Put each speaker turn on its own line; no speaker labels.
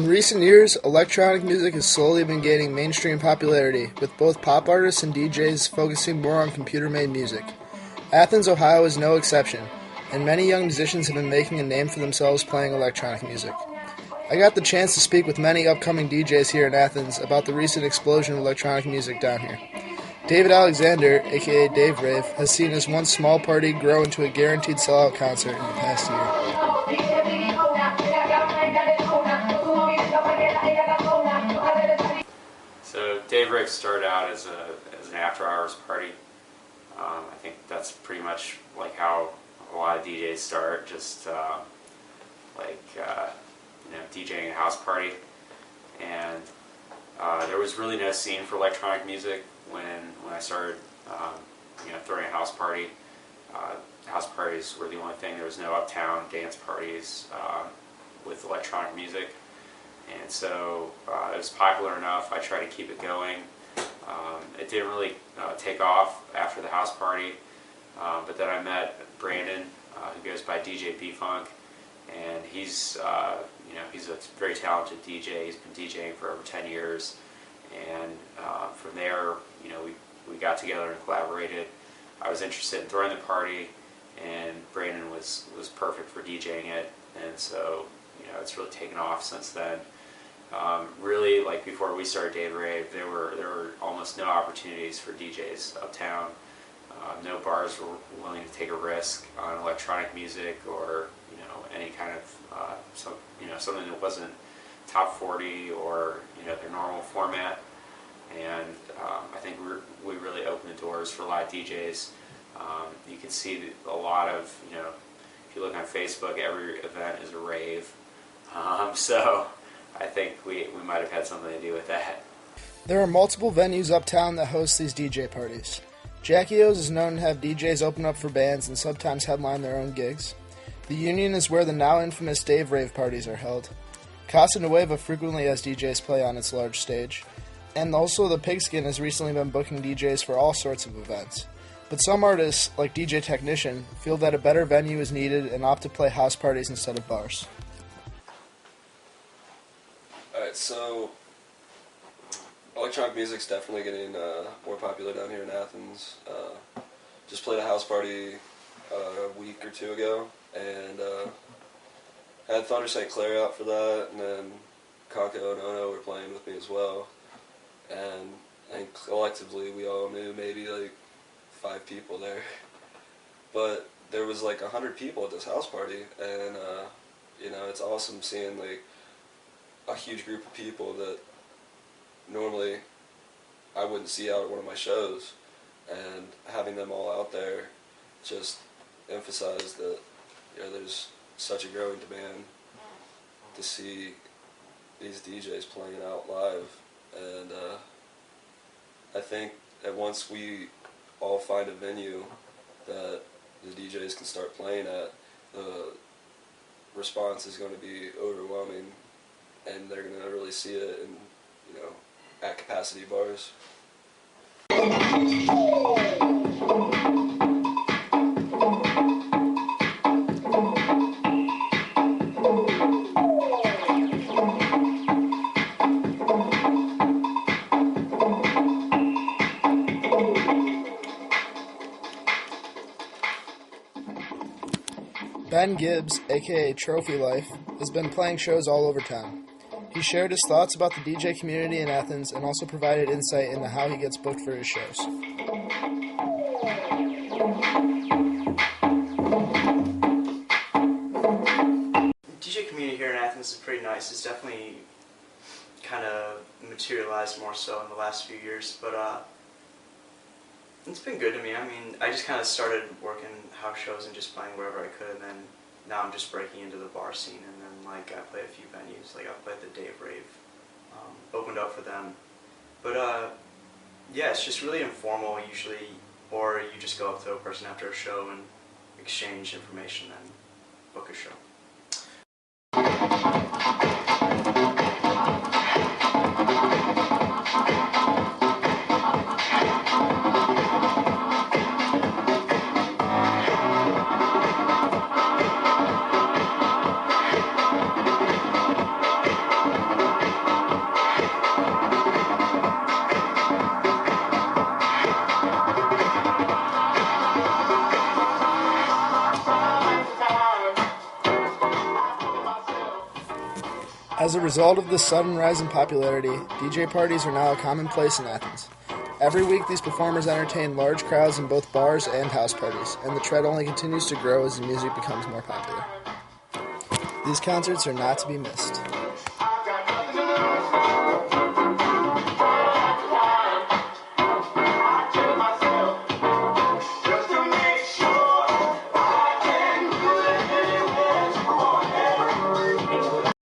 recent years, electronic music has slowly been gaining mainstream popularity, with both pop artists and DJs focusing more on computer-made music. Athens, Ohio is no exception, and many young musicians have been making a name for themselves playing electronic music. I got the chance to speak with many upcoming DJs here in Athens about the recent explosion of electronic music down here. David Alexander, aka Dave Rave, has seen his once small party grow into a guaranteed sellout concert in the past year.
So Dave Rave started out as an after-hours party. I think that's pretty much like how a lot of DJs start, just DJing a house party. And there was really no scene for electronic music when I started, throwing a house party. House parties were the only thing. There was no uptown dance parties with electronic music. And so it was popular enough. I tried to keep it going. It didn't really take off after the house party, but then I met Brandon, who goes by DJ B-Funk, and he's a very talented DJ. He's been DJing for over 10 years, and from there, we got together and collaborated. I was interested in throwing the party, and Brandon was perfect for DJing it, and so it's really taken off since then. Really, like before we started Dave Rave, there were almost no opportunities for DJs uptown. No bars were willing to take a risk on electronic music or any kind of something that wasn't top 40 or their normal format. And I think we really opened the doors for a lot of DJs. You can see a lot of if you look on Facebook, every event is a rave. So I think we might have had something to do with that.
There are multiple venues uptown that host these DJ parties. Jackie O's is known to have DJs open up for bands and sometimes headline their own gigs. The Union is where the now infamous Dave Rave parties are held. Casa Nueva frequently has DJs play on its large stage. And also the Pigskin has recently been booking DJs for all sorts of events. But some artists, like DJ Technician, feel that a better venue is needed and opt to play house parties instead of bars.
Alright, so electronic music's definitely getting more popular down here in Athens. Just played a house party a week or two ago, and had Thunder St. Clair out for that, and then Kako and Ono were playing with me as well. And I think collectively we all knew maybe like 5 people there. But there was like 100 people at this house party, and it's awesome seeing like a huge group of people that normally I wouldn't see out at one of my shows, and having them all out there just emphasized that there's such a growing demand to see these DJs playing out live. And I think that once we all find a venue that the DJs can start playing at, the response is going to be overwhelming, and they're going to really see it in, at capacity bars.
Ben Gibbs, aka TrophyLife, has been playing shows all over town. He shared his thoughts about the DJ community in Athens and also provided insight into how he gets booked for his shows.
DJ community here in Athens is pretty nice. It's definitely kind of materialized more so in the last few years, but it's been good to me. I mean, I just kind of started working house shows and just playing wherever I could, and then now I'm just breaking into the bar scene, and then I play a few venues. I played the Dave Rave, opened up for them. But yeah, it's just really informal usually, or you just go up to a person after a show and exchange information and book a show.
As a result of this sudden rise in popularity, DJ parties are now a commonplace in Athens. Every week, these performers entertain large crowds in both bars and house parties, and the trend only continues to grow as the music becomes more popular. These concerts are not to be missed.